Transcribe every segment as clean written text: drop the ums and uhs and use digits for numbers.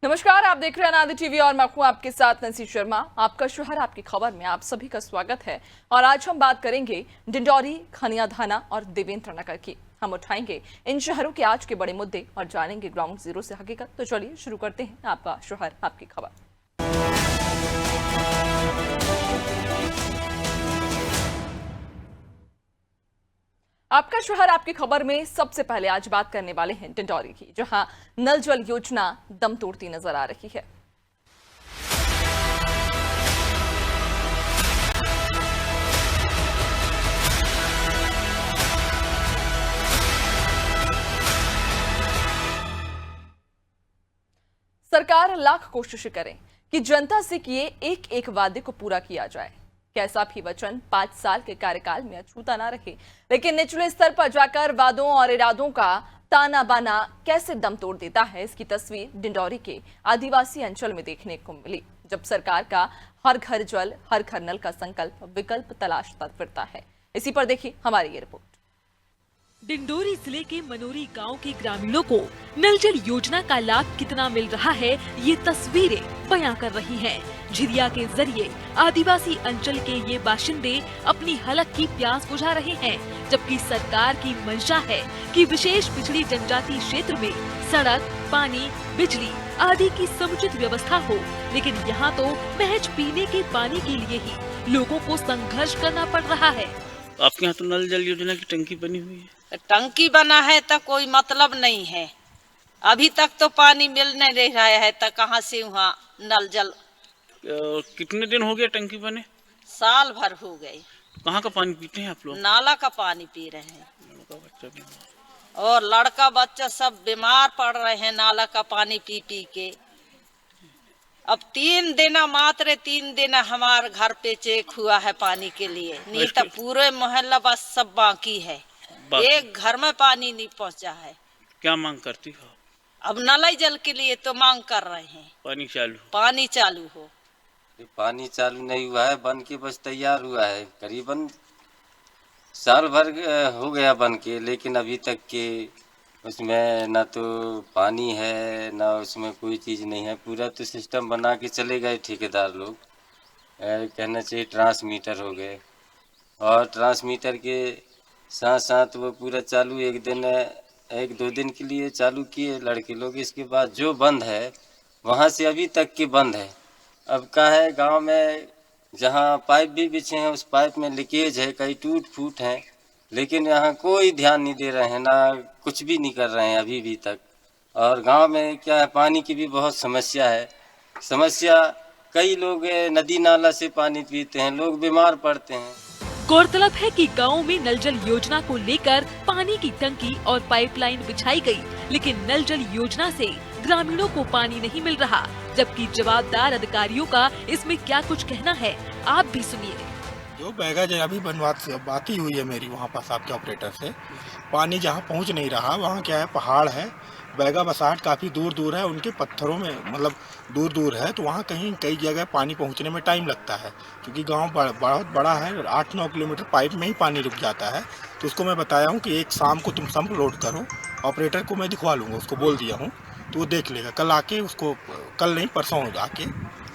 नमस्कार, आप देख रहे हैं अनादि टीवी और मैं हूं आपके साथ नंसी शर्मा। आपका शहर आपकी खबर में आप सभी का स्वागत है। और आज हम बात करेंगे डिंडौरी, खनियाधाना और देवेंद्र नगर की। हम उठाएंगे इन शहरों के आज के बड़े मुद्दे और जानेंगे ग्राउंड जीरो से हकीकत। तो चलिए शुरू करते हैं आपका शहर आपकी खबर। आपका शहर आपकी खबर में सबसे पहले आज बात करने वाले हैं डिंडौरी की, जहां नल जल योजना दम तोड़ती नजर आ रही है। सरकार लाख कोशिश करे कि जनता से किए एक एक वादे को पूरा किया जाए। कैसा भी वचन 5 साल के कार्यकाल में अछूता ना रहे, लेकिन निचले स्तर पर जाकर वादों और इरादों का ताना बाना कैसे दम तोड़ देता है, इसकी तस्वीर डिंडौरी के आदिवासी अंचल में देखने को मिली, जब सरकार का हर घर जल हर घर नल का संकल्प विकल्प तलाशता फिरता है। इसी पर देखिए हमारी ये रिपोर्ट। डिंडोरी जिले के मनोरी गांव के ग्रामीणों को नल जल योजना का लाभ कितना मिल रहा है, ये तस्वीरें बयां कर रही हैं। झिरिया के जरिए आदिवासी अंचल के ये बाशिंदे अपनी हलक की प्यास बुझा रहे हैं, जबकि सरकार की मंशा है कि विशेष पिछड़ी जनजाति क्षेत्र में सड़क, पानी, बिजली आदि की समुचित व्यवस्था हो। लेकिन यहाँ तो महज पीने के पानी के लिए ही लोगों को संघर्ष करना पड़ रहा है। आपके यहाँ तो नल जल योजना की टंकी बनी हुई है। टंकी बना है तो कोई मतलब नहीं है, अभी तक तो पानी मिल नहीं रहा है, तो कहाँ से वहाँ नल जल। कितने दिन हो गए टंकी बने? साल भर हो गए। कहाँ का पानी पीते हैं आप लोग? नाला का पानी पी रहे हैं, लड़का बच्चा बीमार और लड़का बच्चा सब बीमार पड़ रहे हैं नाला का पानी पी पी के। अब 3 दिन मात्र 3 दिन हमारे घर पे चेक हुआ है पानी के लिए, नहीं तो पूरे मोहल्ला बस सब बाकी है, एक घर में पानी नहीं पहुंचा है। क्या मांग करती हो? अब नल जल के लिए तो मांग कर रहे हैं, पानी चालू हो। पानी चालू नहीं हुआ है, बन के बस तैयार हुआ है, करीबन साल भर हो गया बन के, लेकिन अभी तक के उसमें ना तो पानी है ना उसमें कोई चीज़ नहीं है। पूरा तो सिस्टम बना के चले गए ठेकेदार लोग, कहना चाहिए ट्रांसमीटर हो गए, और ट्रांसमीटर के साथ साथ वो पूरा चालू 1-2 दिन के लिए चालू किए लड़के लोग। इसके बाद जो बंद है वहाँ से अभी तक के बंद है। अब क्या है, गांव में जहाँ पाइप भी बिछे हैं उस पाइप में लीकेज है, कई टूट फूट हैं, लेकिन यहाँ कोई ध्यान नहीं दे रहे हैं, ना कुछ भी नहीं कर रहे हैं अभी भी तक। और गांव में क्या है, पानी की भी बहुत समस्या है। कई लोग नदी नाला से पानी पीते हैं, लोग बीमार पड़ते हैं। गौरतलब है कि गांव में नल जल योजना को लेकर पानी की टंकी और पाइपलाइन बिछाई गई, लेकिन नल जल योजना से ग्रामीणों को पानी नहीं मिल रहा, जबकि जवाबदार अधिकारियों का इसमें क्या कुछ कहना है, आप भी सुनिए। जो बैगा जो अभी बात ही हुई है मेरी वहाँ पास आपके ऑपरेटर से, पानी जहाँ पहुँच नहीं रहा वहाँ क्या है, पहाड़ है, बैगा बसाहट काफ़ी दूर है, उनके पत्थरों में मतलब दूर है, तो वहाँ कई जगह पानी पहुँचने में टाइम लगता है, क्योंकि गांव बहुत बड़ा है, 8-9 किलोमीटर पाइप में ही पानी रुक जाता है। तो उसको मैं बताया हूँ कि एक शाम को तुम संप लोड करो, ऑपरेटर को मैं दिखवा लूँगा, उसको बोल दिया हूँ, तो वो देख लेगा। कल आके उसको, कल नहीं परसों आके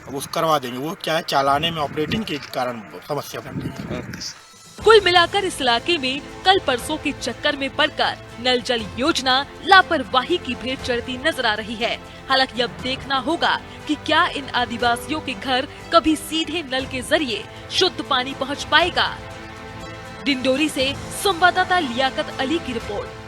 वो करवा देंगे। वो क्या है, चालाने में ऑपरेटिंग के कारण समस्या बन रही है। कुल मिलाकर इस इलाके में कल परसों के चक्कर में पड़कर नल जल योजना लापरवाही की भेंट चढ़ती नजर आ रही है। हालांकि अब देखना होगा कि क्या इन आदिवासियों के घर कभी सीधे नल के जरिए शुद्ध पानी पहुंच पाएगा। डिंडोरी से संवाददाता लियाकत अली की रिपोर्ट।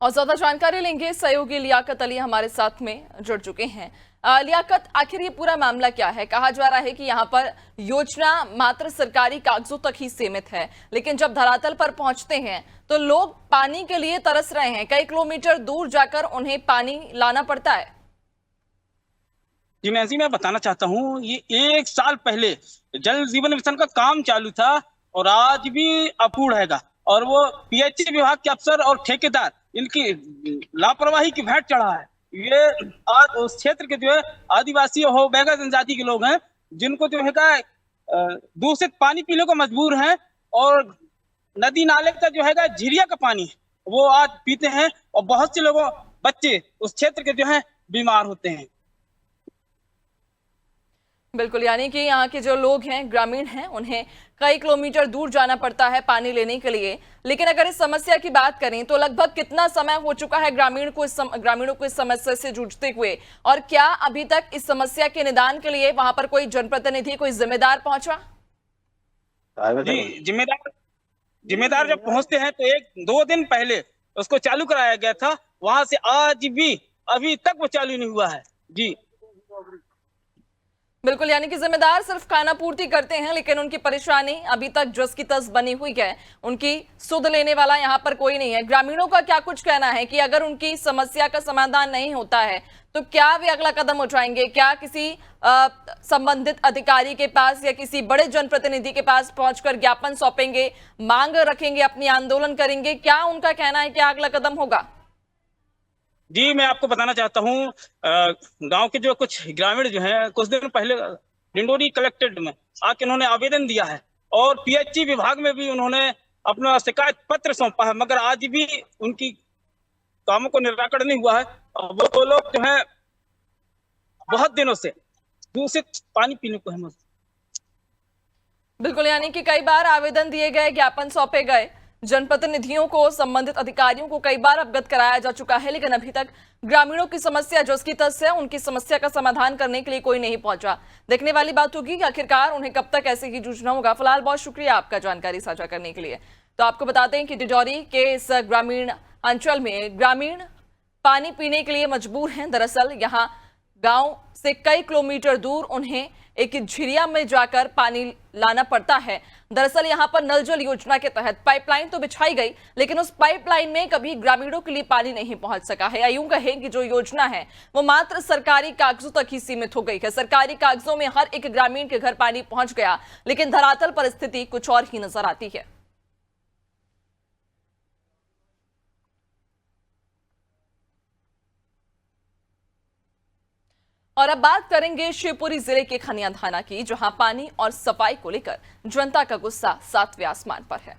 और ज्यादा जानकारी लेंगे, सहयोगी लियाकत अली हमारे साथ में जुड़ चुके हैं। लियाकत, आखिर ये पूरा मामला क्या है? कहा जा रहा है कि यहाँ पर योजना मात्र सरकारी कागजों तक ही सीमित है, लेकिन जब धरातल पर पहुंचते हैं तो लोग पानी के लिए तरस रहे हैं, कई किलोमीटर दूर जाकर उन्हें पानी लाना पड़ता है। जी नैन्सी, मैं बताना चाहता हूँ, ये 1 साल पहले जल जीवन मिशन का काम चालू था और आज भी अपूर्ण हैगा, और वो पीएचई विभाग के अफसर और ठेकेदार इनकी लापरवाही की भेंट चढ़ा है। ये आज उस क्षेत्र के जो है आदिवासी हो बैगा जनजाति के लोग हैं, जिनको जो है दूषित पानी पीने को मजबूर हैं, और नदी नाले का जो है झिरिया का पानी वो आज पीते हैं, और बहुत से लोगों बच्चे उस क्षेत्र के जो है बीमार होते हैं। बिल्कुल, यानी कि यहाँ के जो लोग हैं, ग्रामीण हैं, उन्हें कई किलोमीटर दूर जाना पड़ता है पानी लेने के लिए। लेकिन अगर इस समस्या की बात करें तो लगभग कितना समय हो चुका है ग्रामीणों को इस समस्या से जूझते हुए, और क्या अभी तक इस समस्या के निदान के लिए वहां पर कोई जनप्रतिनिधि, कोई जिम्मेदार पहुंचा? जी, जिम्मेदार जब पहुंचते हैं तो 1-2 दिन पहले उसको चालू कराया गया था, वहां से आज भी अभी तक वो चालू नहीं हुआ है। जी बिल्कुल, यानी कि जिम्मेदार सिर्फ खाना पूर्ति करते हैं, लेकिन उनकी परेशानी अभी तक जस की तस बनी हुई है। उनकी सुध लेने वाला यहाँ पर कोई नहीं है। ग्रामीणों का क्या कुछ कहना है कि अगर उनकी समस्या का समाधान नहीं होता है तो क्या वे अगला कदम उठाएंगे? क्या किसी संबंधित अधिकारी के पास या किसी बड़े जनप्रतिनिधि के पास पहुंचकर ज्ञापन सौंपेंगे, मांग रखेंगे, अपनी आंदोलन करेंगे? क्या उनका कहना है, क्या अगला कदम होगा? जी, मैं आपको बताना चाहता हूँ, गांव के जो कुछ ग्रामीण जो हैं, कुछ दिन पहले डिंडोरी कलेक्टेड में आके उन्होंने आवेदन दिया है और पीएचई विभाग में भी उन्होंने अपना शिकायत पत्र सौंपा है, मगर आज भी उनकी कामों को निराकरण नहीं हुआ है। और वो लोग जो है बहुत दिनों से दूषित पानी पीने को है। बिल्कुल, यानी कि कई बार आवेदन दिए गए, ज्ञापन सौंपे गए, जनप्रतिनिधियों को, संबंधित अधिकारियों को कई बार अवगत कराया जा चुका है, लेकिन अभी तक ग्रामीणों की समस्या जो उसकी तस है, उनकी समस्या का समाधान करने के लिए कोई नहीं पहुंचा। देखने वाली बात होगी कि आखिरकार उन्हें कब तक ऐसे ही जूझना होगा। फिलहाल बहुत शुक्रिया आपका जानकारी साझा करने के लिए। तो आपको बताते हैं कि डिंडोरी के इस ग्रामीण अंचल में ग्रामीण पानी पीने के लिए मजबूर हैं। दरअसल यहाँ गांव से कई किलोमीटर दूर उन्हें एक झिरिया में जाकर पानी लाना पड़ता है। दरअसल यहां पर नल जल योजना के तहत पाइपलाइन तो बिछाई गई, लेकिन उस पाइपलाइन में कभी ग्रामीणों के लिए पानी नहीं पहुंच सका है। या यूं कहें कि जो योजना है वो मात्र सरकारी कागजों तक ही सीमित हो गई है। सरकारी कागजों में हर एक ग्रामीण के घर पानी पहुंच गया, लेकिन धरातल पर स्थिति कुछ और ही नजर आती है। और अब बात करेंगे शिवपुरी जिले के खनिया थाना की, जहां पानी और सफाई को लेकर जनता का गुस्सा 7वें आसमान पर है।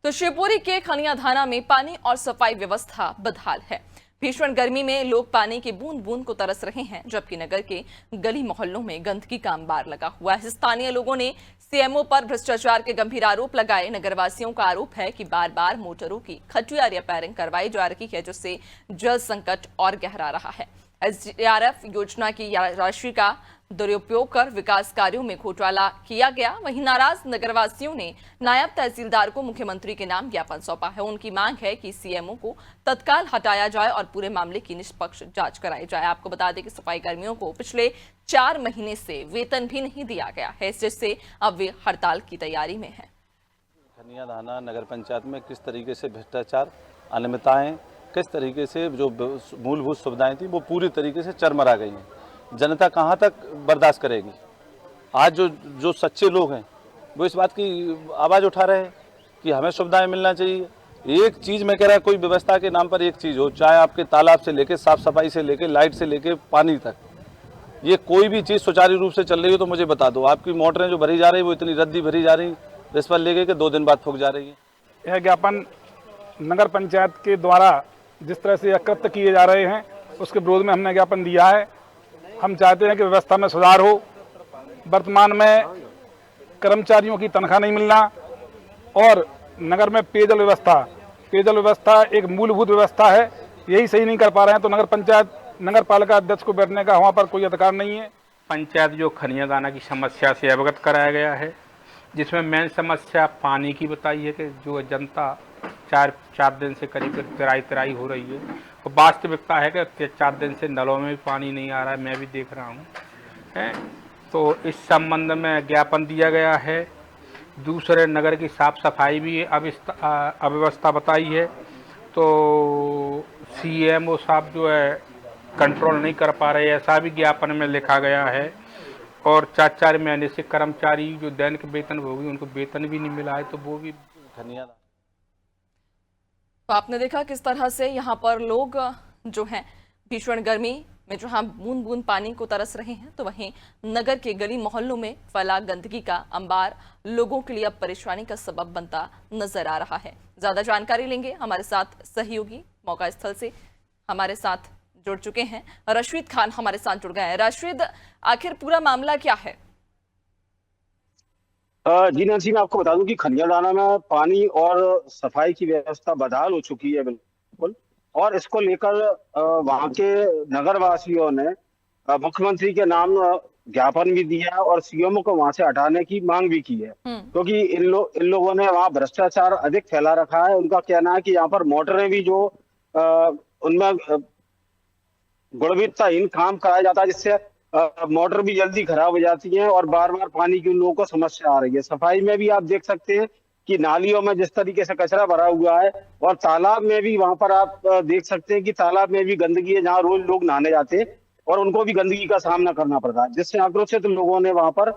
तो शिवपुरी के खनिया थाना में पानी और सफाई व्यवस्था बदहाल है। भीषण गर्मी में लोग पानी की बूंद बूंद को तरस रहे हैं, जबकि नगर के गली मोहल्लों में गंदगी का अंबार लगा हुआ है। स्थानीय लोगों ने सीएमओ पर भ्रष्टाचार के गंभीर आरोप लगाए। नगरवासियों का आरोप है कि बार बार मोटरों की खटिया रिपेयरिंग करवाई जा रही है, जिससे जल संकट और गहरा रहा है। एसडीआरएफ योजना की राशि का दुरुपयोग कर विकास कार्यों में घोटाला किया गया। वहीं नाराज नगरवासियों ने नायब तहसीलदार को मुख्यमंत्री के नाम ज्ञापन सौंपा है। उनकी मांग है कि सीएमओ को तत्काल हटाया जाए और पूरे मामले की निष्पक्ष जांच कराई जाए। आपको बता दें कि सफाई कर्मियों को पिछले 4 महीने से वेतन भी नहीं दिया गया है, जिससे अब वे हड़ताल की तैयारी में है। खनिया थाना नगर पंचायत में किस तरीके से भ्रष्टाचार, अनियमितताएं, किस तरीके से जो मूलभूत सुविधाएं थी वो पूरी तरीके से चरमरा गई हैं। जनता कहां तक बर्दाश्त करेगी? आज जो सच्चे लोग हैं वो इस बात की आवाज़ उठा रहे हैं कि हमें सुविधाएं मिलना चाहिए। एक चीज़ मैं कह रहा, कोई व्यवस्था के नाम पर एक चीज़ हो, चाहे आपके तालाब से लेके साफ सफाई से लेके लाइट से लेके पानी तक, ये कोई भी चीज़ सुचारू रूप से चल रही हो तो मुझे बता दो। आपकी मोटरें जो भरी जा रही वो इतनी रद्दी भरी जा रही, रिश्वत लेके के 2 दिन बाद फूक जा रही है। यह ज्ञापन नगर पंचायत के द्वारा जिस तरह से अकृत्य किए जा रहे हैं उसके विरोध में हमने ज्ञापन दिया है। हम चाहते हैं कि व्यवस्था में सुधार हो। वर्तमान में कर्मचारियों की तनख्वाह नहीं मिलना और नगर में पेयजल व्यवस्था एक मूलभूत व्यवस्था है, यही सही नहीं कर पा रहे हैं। तो नगर पंचायत नगर पालिका अध्यक्ष को बैठने का वहाँ पर कोई अधिकार नहीं है। पंचायत जो खनिया दाना की समस्या से अवगत कराया गया है, जिसमें मेन समस्या पानी की बताई है कि जो जनता 4 दिन से करीब तराई हो रही है। और वास्तविकता है कि 4 दिन से नलों में भी पानी नहीं आ रहा है, मैं भी देख रहा हूँ। तो इस संबंध में ज्ञापन दिया गया है। दूसरे नगर की साफ सफाई भी अव्यवस्था बताई है। तो सीएमओ साहब जो है कंट्रोल नहीं कर पा रहे, ऐसा भी ज्ञापन में लिखा गया है। और 4 महीने से कर्मचारी जो दैनिक वेतन होगी उनको वेतन भी नहीं मिला है, तो वो भी खनिया। तो आपने देखा किस तरह से यहाँ पर लोग जो हैं भीषण गर्मी में जहां बूंद बूंद पानी को तरस रहे हैं, तो वहीं नगर के गली मोहल्लों में फैला गंदगी का अंबार लोगों के लिए अब परेशानी का सबब बनता नजर आ रहा है। ज्यादा जानकारी लेंगे हमारे साथ सहयोगी मौका स्थल से हमारे साथ जुड़ चुके हैं। राशिद खान हमारे साथ जुड़ गए हैं। राशिद, आखिर पूरा मामला क्या है? जी नैन्सी, मैं आपको बता दूं कि खनियादाना में पानी और सफाई की व्यवस्था बदहाल हो चुकी है बिल्कुल, और इसको लेकर वहां के नगरवासियों ने मुख्यमंत्री के नाम ज्ञापन भी दिया और सीएम को वहां से हटाने की मांग भी की है, क्योंकि इन लोगों ने वहां भ्रष्टाचार अधिक फैला रखा है। उनका कहना है कि यहाँ पर मोटरें भी जो उनमें गुणवत्ताहीन काम कराया जाता है, जिससे मोटर भी जल्दी खराब हो जाती है और बार बार पानी की उन लोगों को समस्या आ रही है। सफाई में भी आप देख सकते हैं कि नालियों में जिस तरीके से कचरा भरा हुआ है, और तालाब में भी वहां पर आप देख सकते हैं कि तालाब में भी गंदगी है, जहां रोज लोग नहाने जाते हैं और उनको भी गंदगी का सामना करना पड़ता है, जिससे आक्रोशित लोगों ने वहां पर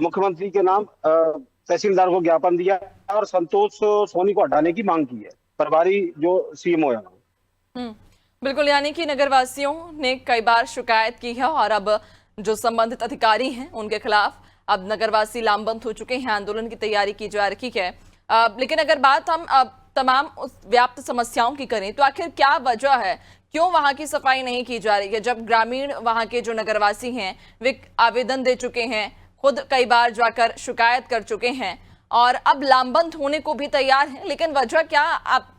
मुख्यमंत्री के नाम तहसीलदार को ज्ञापन दिया और संतोष सोनी को हटाने की मांग की है, प्रभारी जो सीएमओ है। बिल्कुल, यानी कि नगरवासियों ने कई बार शिकायत की है और अब जो संबंधित अधिकारी हैं उनके खिलाफ अब नगरवासी लामबंद हो चुके हैं। आंदोलन की तैयारी की जा रही है। लेकिन अगर बात हम तमाम उस व्याप्त समस्याओं की करें, तो आखिर क्या वजह है, क्यों वहां की सफाई नहीं की जा रही है? जब ग्रामीण वहां के जो नगरवासी हैं वे आवेदन दे चुके हैं, खुद कई बार जाकर शिकायत कर चुके हैं और अब लामबंद होने को भी तैयार हैं, लेकिन वजह क्या आप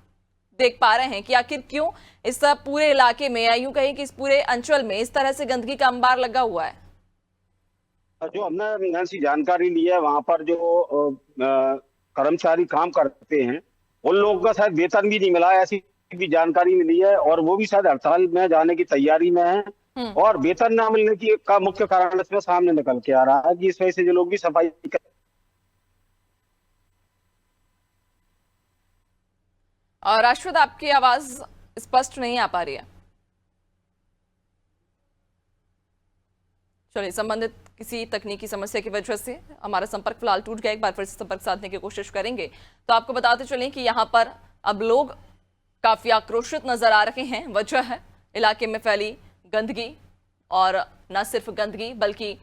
देख पा रहे हैं कि आखिर क्यों इस पूरे इलाके में, या यूं कहें कि इस पूरे अंचल में इस तरह से गंदगी का अंबार लगा हुआ है? जो हमने नैन्सी जानकारी ली है, वहां पर जो कर्मचारी काम करते हैं उन लोगों का शायद वेतन भी नहीं मिला है, ऐसी भी जानकारी मिली है, और वो भी शायद हड़ताल में जाने की तैयारी में है। और वेतन न मिलने की का मुख्य कारण इसमें सामने निकल के आ रहा है कि इस वजह से जो लोग भी सफाई और राशिद, आपकी आवाज स्पष्ट नहीं आ पा रही है। चलिए, संबंधित किसी तकनीकी समस्या की वजह से हमारा संपर्क फिलहाल टूट गया। एक बार फिर से संपर्क साधने की कोशिश करेंगे। तो आपको बताते चलें कि यहाँ पर अब लोग काफी आक्रोशित नजर आ रहे हैं। वजह है इलाके में फैली गंदगी, और न सिर्फ गंदगी बल्कि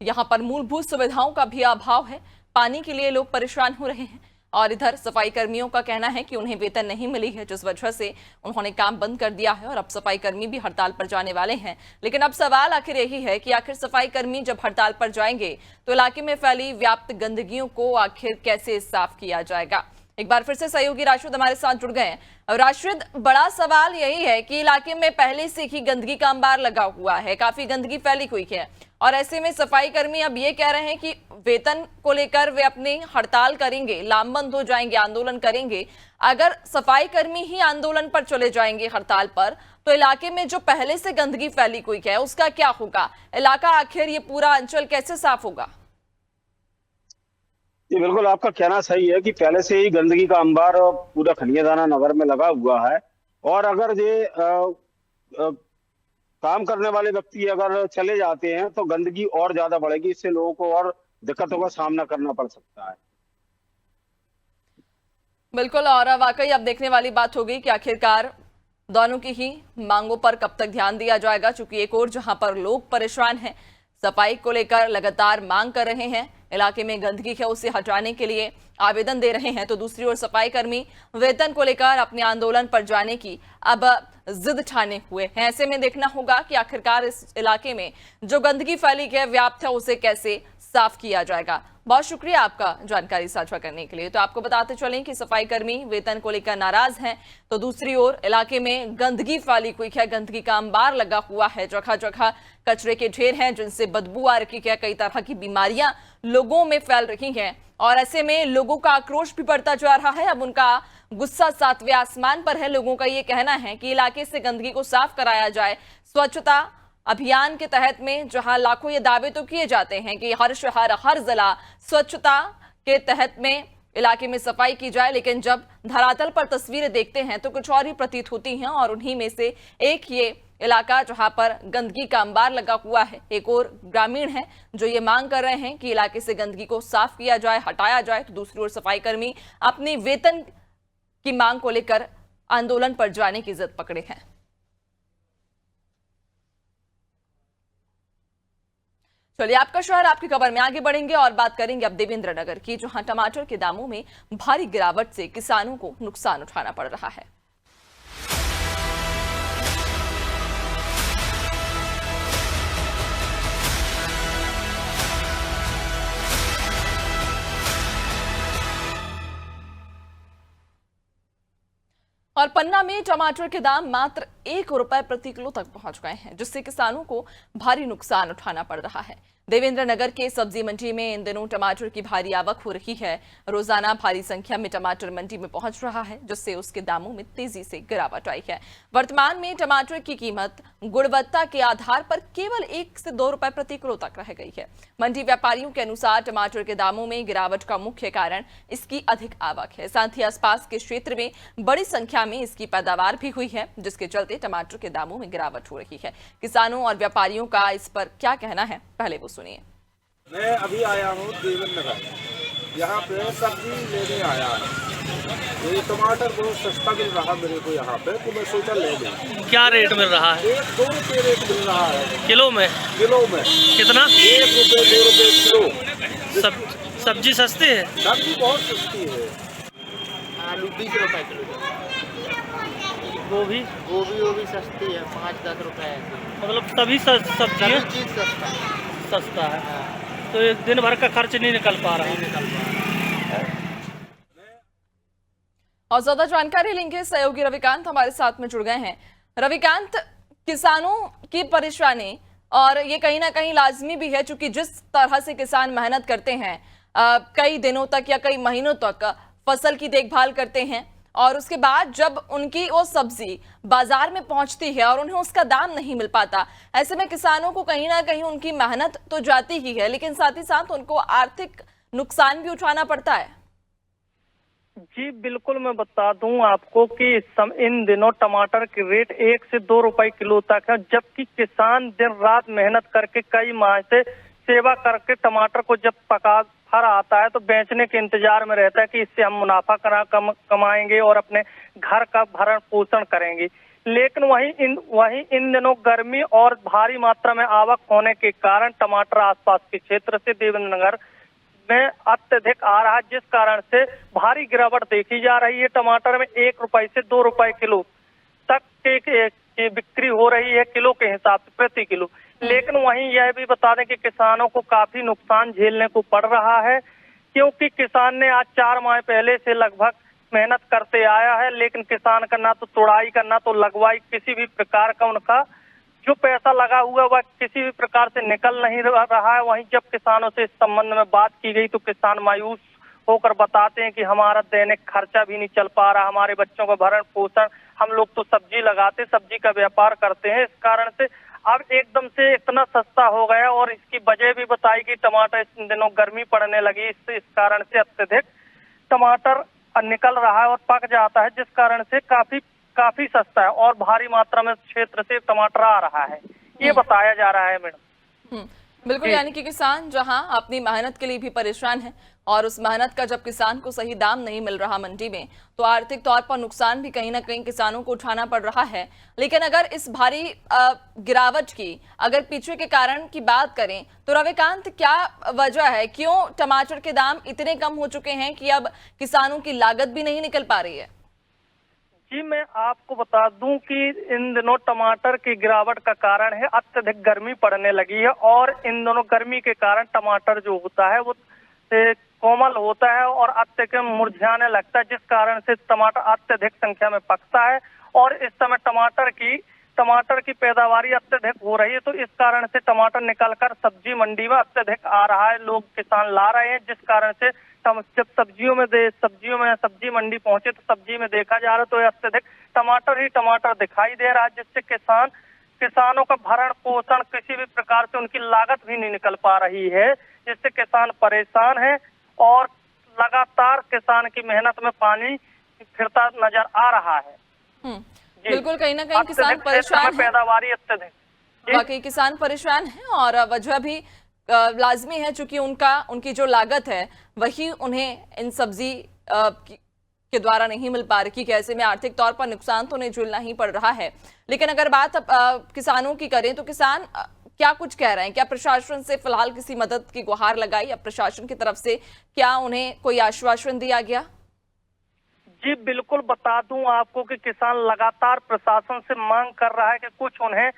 यहाँ पर मूलभूत सुविधाओं का भी अभाव है। पानी के लिए लोग परेशान हो रहे हैं, और इधर सफाई कर्मियों का कहना है कि उन्हें वेतन नहीं मिली है, जिस वजह से उन्होंने काम बंद कर दिया है और अब सफाई कर्मी भी हड़ताल पर जाने वाले हैं। लेकिन अब सवाल आखिर यही है कि आखिर सफाई कर्मी जब हड़ताल पर जाएंगे तो इलाके में फैली व्याप्त गंदगियों को आखिर कैसे साफ किया जाएगा? एक बार फिर से सहयोगी राशिद हमारे साथ जुड़ गए हैं। राशिद, बड़ा सवाल यही है कि इलाके में पहले से ही गंदगी का अंबार लगा हुआ है, काफी गंदगी फैली हुई है, और ऐसे में सफाई कर्मी अब ये कह रहे हैं कि वेतन को लेकर वे अपनी हड़ताल करेंगे, लामबंद हो जाएंगे, आंदोलन करेंगे। अगर सफाई कर्मी ही आंदोलन पर चले जाएंगे हड़ताल पर, तो इलाके में जो पहले से गंदगी फैली हुई है उसका क्या होगा? इलाका आखिर ये पूरा अंचल कैसे साफ होगा? ये बिल्कुल आपका कहना सही है कि पहले से ही गंदगी का अंबार पूरा खनियादाना नगर में लगा हुआ है, और अगर ये काम करने वाले व्यक्ति अगर चले जाते हैं तो गंदगी और ज्यादा बढ़ेगी, इससे लोगों को और दिक्कतों का सामना करना पड़ सकता है। बिल्कुल, और वाकई अब देखने वाली बात होगी कि आखिरकार दोनों की ही मांगों पर कब तक ध्यान दिया जाएगा, क्योंकि एक और जहां पर लोग परेशान हैं, सफाई को लेकर लगातार मांग कर रहे हैं, इलाके में गंदगी है उसे हटाने के लिए आवेदन दे रहे हैं, तो दूसरी ओर सफाई कर्मी वेतन को लेकर अपने आंदोलन पर जाने की अब जिद ठाने हुए हैं। ऐसे में देखना होगा कि आखिरकार इस इलाके में जो गंदगी फैली है, व्याप्त है, उसे कैसे साफ किया जाएगा। बहुत शुक्रिया आपका जानकारी साझा करने के लिए। तो आपको बताते चलें कि सफाई कर्मी वेतन को लेकर नाराज हैं, तो दूसरी ओर इलाके में गंदगी फैली हुई है, गंदगी का अंबार लगा हुआ है, जगह जगह कचरे के ढेर हैं जिनसे बदबू आ रही है, कई तरह की बीमारियां लोगों में फैल रही हैं, और ऐसे में लोगों का आक्रोश भी बढ़ता जा रहा है। अब उनका गुस्सा 7वें आसमान पर है। लोगों का ये कहना है कि इलाके से गंदगी को साफ कराया जाए। स्वच्छता अभियान के तहत में जहां लाखों ये दावे तो किए जाते हैं कि हर शहर हर जिला स्वच्छता के तहत में इलाके में सफाई की जाए, लेकिन जब धरातल पर तस्वीरें देखते हैं तो कुछ और ही प्रतीत होती हैं, और उन्हीं में से एक ये इलाका जहां पर गंदगी का अंबार लगा हुआ है। एक और ग्रामीण है जो ये मांग कर रहे हैं कि इलाके से गंदगी को साफ किया जाए, हटाया जाए, तो दूसरी ओर सफाई कर्मी अपनी वेतन की मांग को लेकर आंदोलन पर जाने की जिद पकड़े हैं। चलिए, आपका शहर आपकी खबर में आगे बढ़ेंगे और बात करेंगे अब देवेंद्र नगर की, जहां टमाटर के दामों में भारी गिरावट से किसानों को नुकसान उठाना पड़ रहा है। और पन्ना में टमाटर के दाम मात्र 1 रुपए प्रति किलो तक पहुंच गए हैं, जिससे किसानों को भारी नुकसान उठाना पड़ रहा है। देवेंद्र नगर के सब्जी मंडी में इन दिनों टमाटर की भारी आवक हो रही है। रोजाना भारी संख्या में टमाटर मंडी में पहुंच रहा है, जिससे उसके दामों में तेजी से गिरावट आई है। वर्तमान में टमाटर की कीमत गुणवत्ता के आधार पर केवल 1 से 2 रुपए प्रति किलो तक रह गई है। मंडी व्यापारियों के अनुसार टमाटर के दामों में गिरावट का मुख्य कारण इसकी अधिक आवक है। साथ ही आसपास के क्षेत्र में बड़ी संख्या में इसकी पैदावार भी हुई है, जिसके चलते टमाटर के दामों में गिरावट हो रही है। किसानों और व्यापारियों का इस पर क्या कहना है, पहले वो सुनिए। मैं अभी आया हूँ देवेंद्र नगर, यहाँ पे सब्जी लेने आया है। ये टमाटर बहुत सस्ता मिल रहा मेरे को यहाँ पे, तो मैं सोचा ले लूँ। क्या रेट मिल रहा है? 1-2 रुपये रेट मिल रहा है। किलो में? किलो में। कितना? 1 रुपये 2 रुपये किलो। सब्जी सस्ती है? सब्जी बहुत सस्ती है। आलू 20 रुपये किलो। गोभी? गोभी सस्ती है, 5-10 रुपये। मतलब सभी सब्जी है? चीज़ सस्ता है। सस्ता है, तो एक दिन भर का खर्च नहीं निकल पा रहा है। और ज्यादा जानकारी लेंगे, सहयोगी रविकांत हमारे साथ में जुड़ गए हैं। रविकांत, किसानों की परेशानी और ये कहीं ना कहीं लाजमी भी है, क्योंकि जिस तरह से किसान मेहनत करते हैं कई दिनों तक या कई महीनों तक फसल की देखभाल करते हैं, और उसके बाद जब उनकी वो सब्जी बाजार में पहुंचती है और उन्हें उसका दाम नहीं मिल पाता, ऐसे में किसानों को कहीं ना कहीं उनकी मेहनत तो जाती ही है, लेकिन साथ ही साथ उनको आर्थिक नुकसान भी उठाना पड़ता है। जी बिल्कुल, मैं बता दूं आपको कि इन दिनों टमाटर के रेट 1 से 2 रुपए किलो तक है, जबकि किसान दिन रात मेहनत करके कई माह से सेवा करके टमाटर को जब पका फर आता है तो बेचने के इंतजार में रहता है कि इससे हम मुनाफा कमाएंगे और अपने घर का भरण पोषण करेंगे। लेकिन वहीं इन दिनों गर्मी और भारी मात्रा में आवक होने के कारण टमाटर आसपास के क्षेत्र से देवेंद्र नगर में अत्यधिक आ रहा है, जिस कारण से भारी गिरावट देखी जा रही है। टमाटर में 1 रुपए से 2 रुपए किलो तक की बिक्री हो रही है, किलो के हिसाब से प्रति किलो। लेकिन वहीं यह भी बता दें कि किसानों को काफी नुकसान झेलने को पड़ रहा है, क्योंकि किसान ने आज 4 माह पहले से लगभग मेहनत करते आया है, लेकिन किसान का ना तो तुड़ाई का ना तो लगवाई, किसी भी प्रकार का उनका जो पैसा लगा हुआ वह किसी भी प्रकार से निकल नहीं रहा है। वहीं जब किसानों से इस संबंध में बात की गई तो किसान मायूस होकर बताते हैं कि हमारा दैनिक खर्चा भी नहीं चल पा रहा, हमारे बच्चों का भरण पोषण, हम लोग तो सब्जी लगाते, सब्जी का व्यापार करते हैं, इस कारण से अब एकदम से इतना सस्ता हो गया। और इसकी वजह भी बताई कि टमाटर इन दिनों गर्मी पड़ने लगी, इस कारण से अत्यधिक टमाटर निकल रहा है और पक जाता है, जिस कारण से काफी सस्ता है और भारी मात्रा में क्षेत्र से टमाटर आ रहा है, ये बताया जा रहा है मैडम। बिल्कुल, यानी कि किसान जहां अपनी मेहनत के लिए भी परेशान है और उस मेहनत का जब किसान को सही दाम नहीं मिल रहा मंडी में, तो आर्थिक तौर पर नुकसान भी कहीं ना कहीं किसानों को उठाना पड़ रहा है। लेकिन अगर इस भारी गिरावट की अगर पीछे के कारण की बात करें तो रविकांत, क्या वजह है, क्यों टमाटर के दाम इतने कम हो चुके हैं कि अब किसानों की लागत भी नहीं निकल पा रही है? जी मैं आपको बता दूं कि इन दिनों टमाटर की गिरावट का कारण है अत्यधिक गर्मी पड़ने लगी है, और इन दोनों गर्मी के कारण टमाटर जो होता है वो कोमल होता है और अत्यधिक मुरझाने लगता है, जिस कारण से टमाटर अत्यधिक संख्या में पकता है। और इस समय टमाटर की पैदावारी अत्यधिक हो रही है, तो इस कारण से टमाटर निकलकर सब्जी मंडी में अत्यधिक आ रहा है, लोग किसान ला रहे हैं, जिस कारण से जब सब्जी मंडी पहुंचे तो सब्जी में देखा जा रहा है तो अत्यधिक टमाटर ही टमाटर दिखाई दे रहा है, जिससे किसानों का भरण पोषण किसी भी प्रकार से उनकी लागत भी नहीं निकल पा रही है, जिससे किसान परेशान है और लगातार किसान की मेहनत में पानी फिरता नजर आ रहा है। बिल्कुल, कहीं ना कहीं किसान परेशान है, पैदावारी अत्यधिक वाकई किसान परेशान है और वजह भी लाजमी है, चूंकि उनकी जो लागत है वही उन्हें इन सब्जी के द्वारा नहीं मिल पा रही, ऐसे में आर्थिक तौर पर नुकसान तो उन्हें झेलना ही पड़ रहा है। लेकिन अगर बात किसानों की करें तो किसान क्या कुछ कह रहे हैं? क्या प्रशासन से फिलहाल किसी मदद की गुहार लगाई या प्रशासन की तरफ से क्या उन्हें कोई आश्वासन दिया गया? जी बिल्कुल, बता दूं आपको कि किसान लगातार प्रशासन से मांग कर रहा है कि कुछ उन्हें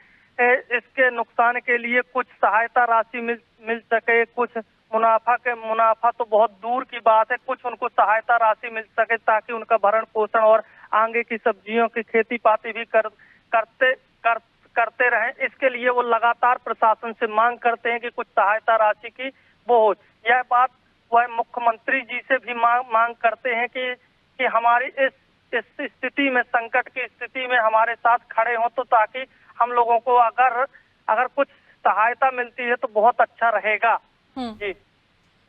इसके नुकसान के लिए कुछ सहायता राशि मिल सके, कुछ मुनाफा तो बहुत दूर की बात है, कुछ उनको सहायता राशि मिल सके ताकि उनका भरण पोषण और आगे की सब्जियों की खेती पाती भी करते रहें। इसके लिए वो लगातार प्रशासन से मांग करते हैं कि कुछ सहायता राशि की वो हो। यह बात वह मुख्यमंत्री जी से भी मांग करते हैं कि हमारी इस स्थिति में, संकट की स्थिति में हमारे साथ खड़े हों, तो ताकि हम लोगों को अगर कुछ सहायता मिलती है तो बहुत अच्छा रहेगा। जी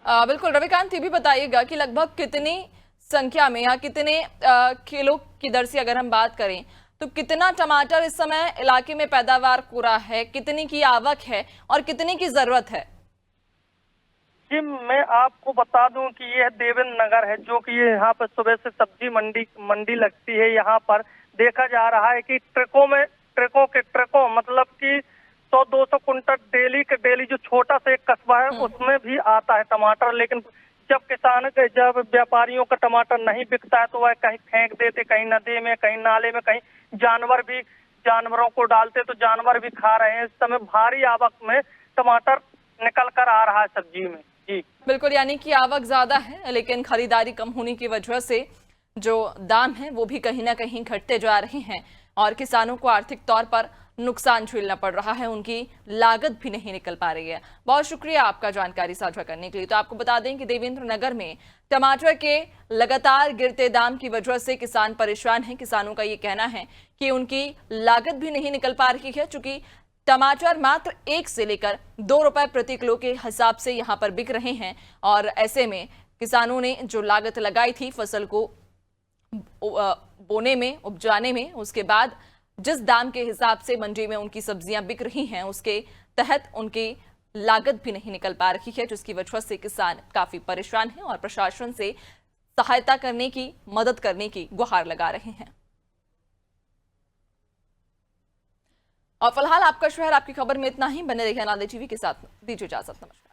बिल्कुल रविकांत, ये भी बताइएगा कि लगभग कितनी संख्या में या कितने किलो की दर से अगर हम बात करें तो कितना टमाटर इस समय इलाके में पैदावार हो रहा है, कितनी की आवक है और कितनी की जरूरत है? जी मैं आपको बता दूं कि यह देवेंद्र नगर है, जो कि यहाँ पर सुबह से सब्जी मंडी लगती है। यहाँ पर देखा जा रहा है कि ट्रकों मतलब कि 100-200 कुंटल डेली जो छोटा सा एक कस्बा है उसमें भी आता है टमाटर। लेकिन जब व्यापारियों का टमाटर नहीं बिकता है तो वह कहीं फेंक देते, कहीं नदी में, कहीं नाले में, कहीं जानवरों को डालते तो जानवर भी खा रहे हैं। इस समय भारी आवक में टमाटर निकल कर आ रहा है सब्जी में। जी बिल्कुल, यानी कि आवक ज्यादा है लेकिन खरीदारी कम होने की वजह से जो दाम है वो भी कहीं ना कहीं घटते जा रहे हैं और किसानों को आर्थिक तौर पर नुकसान झेलना पड़ रहा है, उनकी लागत भी नहीं निकल पा रही है। बहुत शुक्रिया आपका जानकारी साझा करने के लिए। तो आपको बता दें कि देवेंद्र नगर में टमाटर के लगातार गिरते दाम की वजह से किसान परेशान हैं। किसानों का ये कहना है कि उनकी लागत भी नहीं निकल पा रही है, चूंकि टमाटर मात्र 1 से लेकर 2 रुपए प्रति किलो के हिसाब से यहाँ पर बिक रहे हैं और ऐसे में किसानों ने जो लागत लगाई थी फसल को बोने में, उपजाने में, उसके बाद जिस दाम के हिसाब से मंडी में उनकी सब्जियां बिक रही हैं उसके तहत उनकी लागत भी नहीं निकल पा रही है, जिसकी वजह से किसान काफी परेशान हैं और प्रशासन से सहायता करने की, मदद करने की गुहार लगा रहे हैं। और फिलहाल आपका शहर आपकी खबर में इतना ही। बने रहिए अनादे टीवी के साथ। दीजिए इजाजत। नमस्कार।